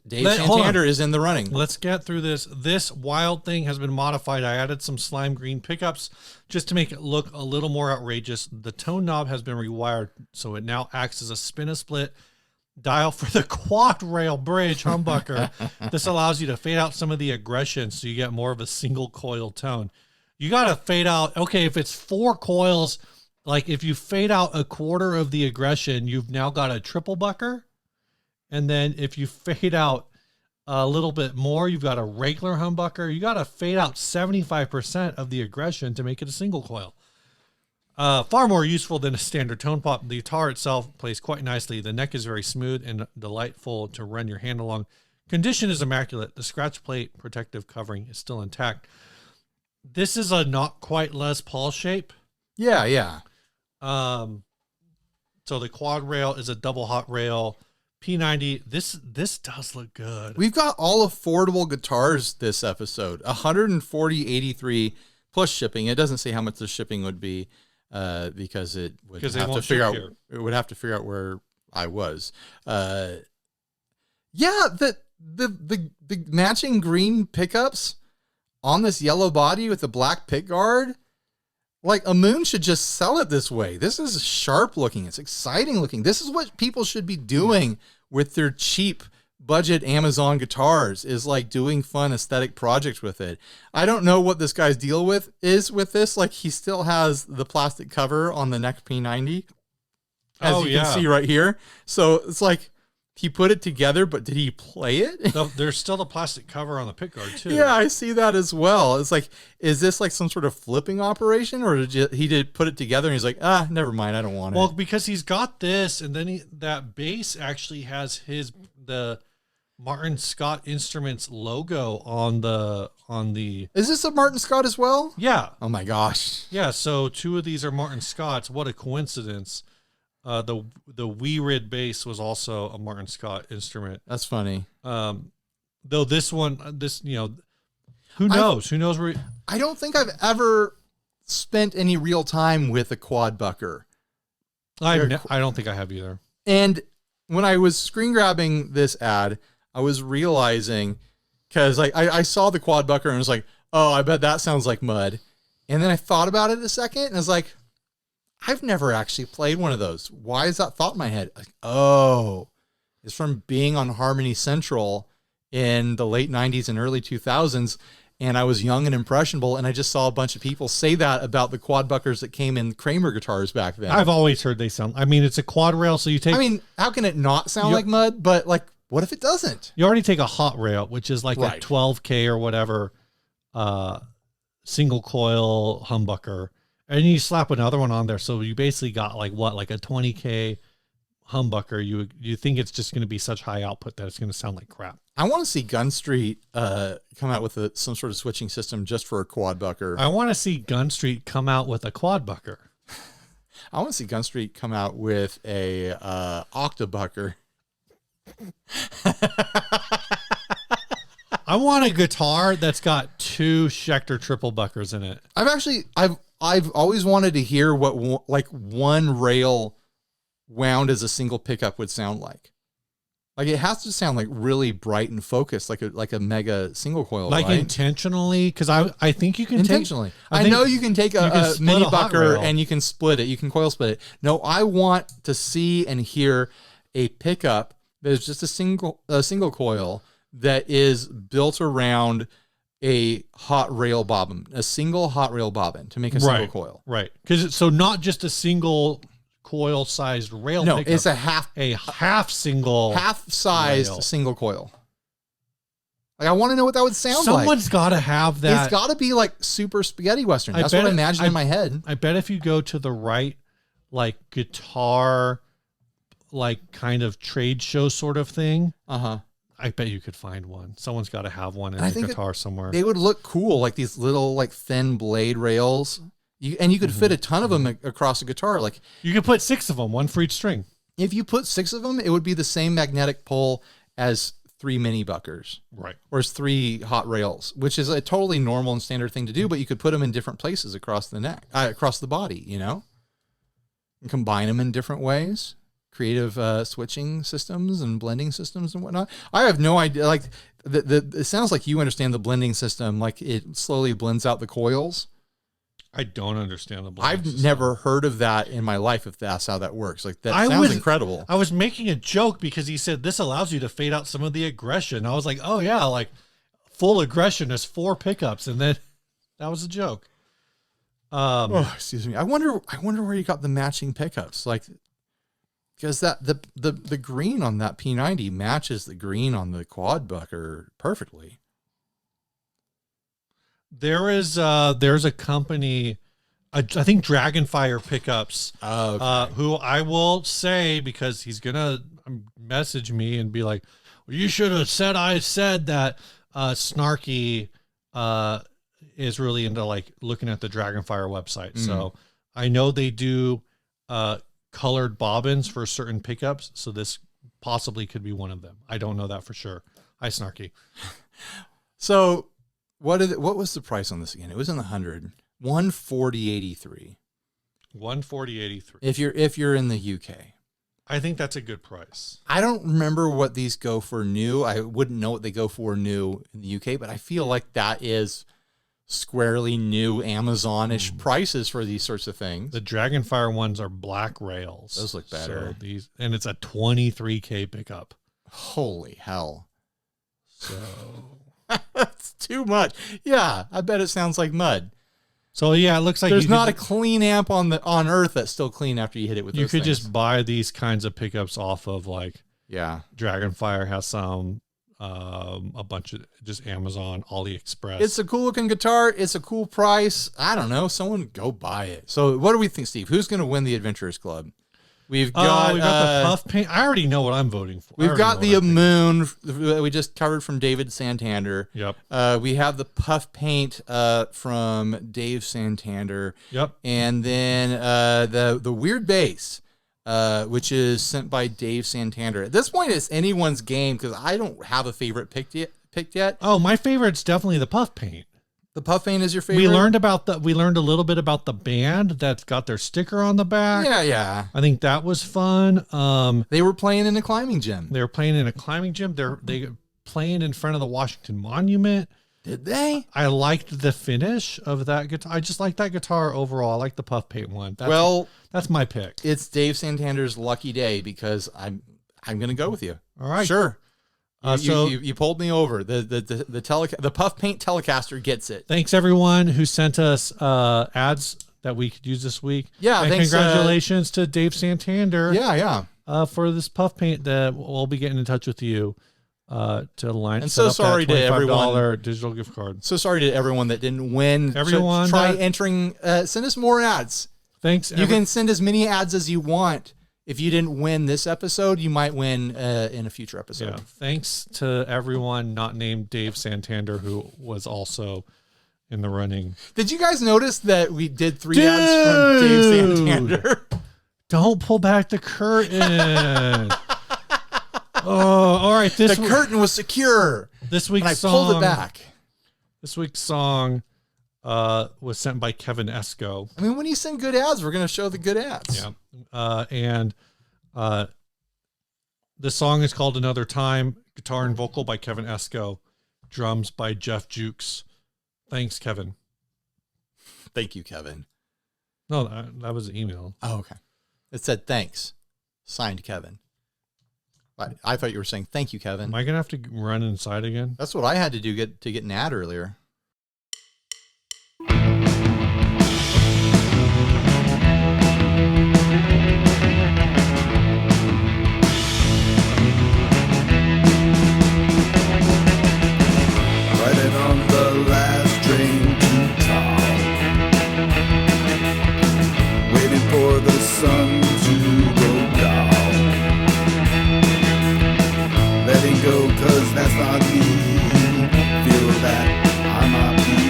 Dave Santander is in the running. Let's get through this. This Wild thing has been modified. I added some slime green pickups just to make it look a little more outrageous. The tone knob has been rewired, so it now acts as a spin-a-split dial for the quad rail bridge humbucker. This allows you to fade out some of the aggression so you get more of a single coil tone. You got to fade out. Okay, if it's 4 coils... Like if you fade out a quarter of the aggression, you've now got a triple bucker. And then if you fade out a little bit more, you've got a regular humbucker. You got to fade out 75% of the aggression to make it a single coil. Far more useful than a standard tone pop. The guitar itself plays quite nicely. The neck is very smooth and delightful to run your hand along. Condition is immaculate. The scratch plate protective covering is still intact. This is a not quite Les Paul shape. Yeah, yeah. So the quad rail is a double hot rail. P90. This does look good. We've got all affordable guitars this episode. $140.83 plus shipping. It doesn't say how much the shipping would be because it would have to figure out. It would have to figure out where I was. Yeah, the matching green pickups on this yellow body with the black pick guard. Like Ammoon should just sell it this way. This is sharp looking. It's exciting looking. This is what people should be doing with their cheap budget Amazon guitars, is like doing fun aesthetic projects with it. I don't know what this guy's deal is with this. Like he still has the plastic cover on the neck P90, as you can see right here. So it's like he put it together, but did he play it? No, there's still the plastic cover on the pickguard too. Yeah, I see that as well. It's like, is this like some sort of flipping operation, or did he put it together and he's like, never mind, I don't want it. Well, because he's got this, and then that bass actually has the Martin Scott Instruments logo on the. Is this a Martin Scott as well? Yeah. Oh my gosh. Yeah. So 2 of these are Martin Scotts. What a coincidence. The Weerid bass was also a Martin Scott instrument. That's funny. Though this one, who knows? Who knows where? I don't think I've ever spent any real time with a quad bucker. I don't think I have either. And when I was screen grabbing this ad, I was realizing, because I saw the quad bucker and was like, oh, I bet that sounds like mud. And then I thought about it a second and I was like, I've never actually played one of those. Why is that thought in my head? Like, oh, it's from being on Harmony Central in the late 90s and early 2000s. And I was young and impressionable, and I just saw a bunch of people say that about the quad buckers that came in Kramer guitars back then. I've always heard they sound. I mean, it's a quad rail, so you take. I mean, how can it not sound like mud? But like, what if it doesn't? You already take a hot rail, which is like Right. a 12K or whatever, single coil humbucker, and you slap another one on there. So you basically got like what, like a 20K humbucker. You think it's just going to be such high output that it's going to sound like crap. I want to see Gun Street come out with some sort of switching system just for a quad bucker. I want to see Gun Street come out with a quad bucker. I want to see Gun Street come out with a octabucker. I want a guitar that's got 2 Schecter triple buckers in it. I've always wanted to hear what like one rail wound as a single pickup would sound like. Like it has to sound like really bright and focused, like a mega single coil, like right? intentionally, because I think you can intentionally. I know you can take a split mini a hot bucker rail. and you can split it. You can coil split it. No, I want to see and hear a pickup that is just a single coil that is built around a hot rail bobbin, a single hot rail bobbin to make a single coil. Right. Because so not just a single coil sized rail. No, pickup, it's a half sized rail. single coil. Like I want to know what that would sound like. Someone's got to have that. It's got to be like super spaghetti western. That's what I imagine in my head. I bet if you go to the right, like guitar, like kind of trade show sort of thing. I bet you could find one. Someone's got to have one in a guitar somewhere. They would look cool, like these little like thin blade rails. You could fit a ton of them across a guitar. Like you could put 6 of them, one for each string. If you put 6 of them, it would be the same magnetic pull as 3 mini buckers, right? Or as 3 hot rails, which is a totally normal and standard thing to do. But you could put them in different places across the neck, across the body. You know, and combine them in different ways. Creative switching systems and blending systems and whatnot. I have no idea. Like it sounds like you understand the blending system. Like it slowly blends out the coils. I don't understand the blending system. Never heard of that in my life. If that's how that works, like that sounds incredible. I was making a joke because he said this allows you to fade out some of the aggression. I was like, oh yeah, like full aggression is 4 pickups, and then that was a joke. Excuse me. I wonder where you got the matching pickups, like. Because that the green on that P90 matches the green on the quad bucker perfectly. There's a company, I think Dragonfire Pickups, who I will say, because he's gonna message me and be like, well, you should have said I said that. Snarky is really into like looking at the Dragonfire website, so I know they do colored bobbins for certain pickups, so this possibly could be one of them. I don't know that for sure. Hi, Snarky. So what was the price on this again? It was in the 100. 140.83. 140.83. If you're in the UK. I think that's a good price. I don't remember what these go for new. I wouldn't know what they go for new in the UK, but I feel like that is squarely new Amazon-ish prices for these sorts of things. The Dragonfire ones are black rails. Those look better. So and it's a 23K pickup. Holy hell. So that's too much. Yeah, I bet it sounds like mud. So yeah, it looks like there's not a clean amp on Earth that's still clean after you hit it with. You those could things. just buy these kinds of pickups off of like Dragonfire has some. A bunch of just Amazon, AliExpress. It's a cool looking guitar. It's a cool price. I don't know. Someone go buy it. So what do we think, Steve? Who's going to win the Adventurers Club? We've got the Puff Paint. I already know what I'm voting for. We've got the Ammoon that we just covered from David Santander. Yep. We have the Puff Paint from Dave Santander. Yep. And then the Weird Bass. Which is sent by Dave Santander. At this point, it's anyone's game because I don't have a favorite picked yet. Oh, my favorite's definitely the Puff Paint. The puff paint is your favorite? We learned a little bit about the band that's got their sticker on the back. Yeah. I think that was fun. They were playing in a climbing gym. They were playing in a climbing gym. They playing in front of the Washington Monument. Did they? I liked the finish of that guitar. I just like that guitar overall. I like the puff paint one. That's my pick. It's Dave Santander's lucky day because I'm going to go with you. All right. Sure. So you pulled me over. The puff paint Telecaster gets it. Thanks everyone who sent us ads that we could use this week. Yeah, and thanks, congratulations to Dave Santander. Yeah. For this puff paint that we'll be getting in touch with you to line. And so sorry to everyone. Digital gift card. So sorry to everyone that didn't win. Everyone, so try entering. Send us more ads. Thanks. You can send as many ads as you want. If you didn't win this episode, you might win in a future episode. Yeah. Thanks to everyone not named Dave Santander who was also in the running. Did you guys notice that we did 3 ads from Dave Santander? Don't pull back the curtain. Oh, all right. The curtain was secure. This week's song. I pulled it back. This week's song was sent by Kevin Esko. I mean, when you send good ads, we're going to show the good ads. Yeah. And the song is called Another Time. Guitar and vocal by Kevin Esko. Drums by Jeff Jukes. Thanks, Kevin. Thank you, Kevin. No, that was an email. Oh, okay. It said thanks. Signed, Kevin. I thought you were saying thank you, Kevin. Am I going to have to run inside again? That's what I had to do to get an ad earlier. Riding on the last train to town, waiting for the sun to go down. Letting go, 'cause that's not me. Feel that I'm not me.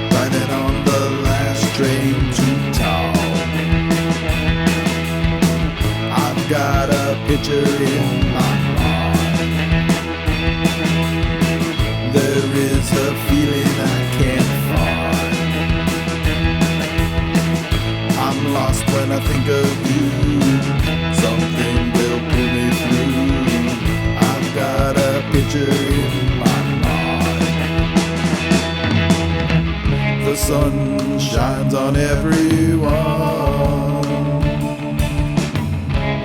Riding on the last train to town. I've got a picture in my mind. There is a feeling I can't find. I'm lost when I think of you. Something will pull me through. I've got a picture in my mind. The sun shines on everyone.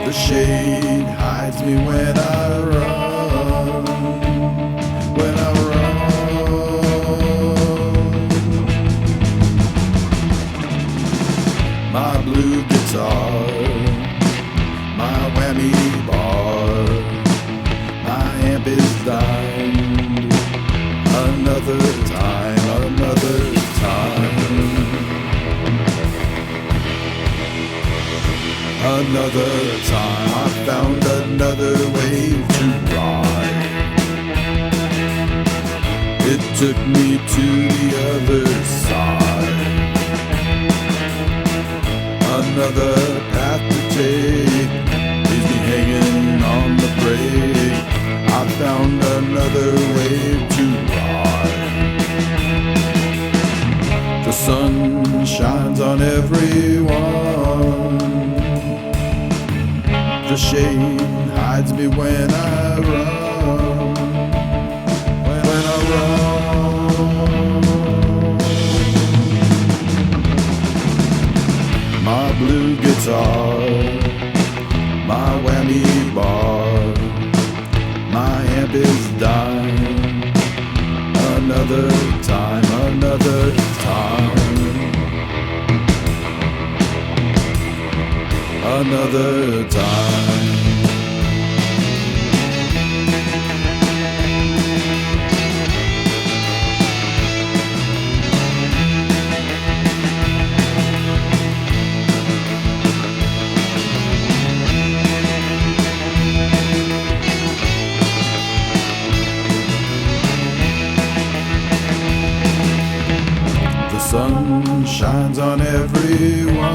The shade hides me when I run. When I run. My blue guitar, my whammy bar, my amp is dying. Another time, another time. Another time, I found another way to ride. It took me to the other side. Another path to take leaves me hanging on the brake. I found another way to ride. The sun shines on everyone. The shade hides me when I run. When I run. My blue guitar, my whammy bar, my amp is dying. Another time, another time. Another time. The sun shines on everyone.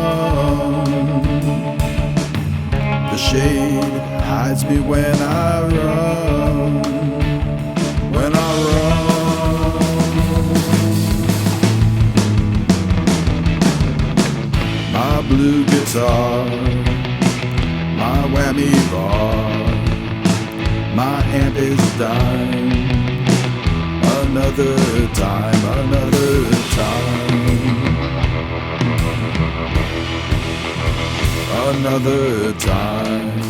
The shade hides me when I run. When I run. blue guitar, my whammy bar, my amp is dying. Another time, another time, another time.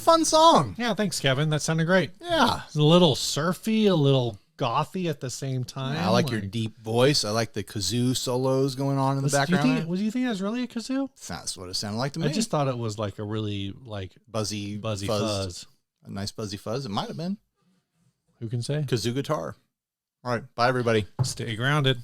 Fun song. Yeah, thanks, Kevin. That sounded great. Yeah. It's a little surfy, a little gothy at the same time. I like your deep voice. I like the kazoo solos going on in the background. Do you think that was really a kazoo? That's what it sounded like to me. I just thought it was like a really buzzy fuzz. A nice buzzy fuzz. It might have been. Who can say? Kazoo guitar. All right. Bye, everybody. Stay grounded.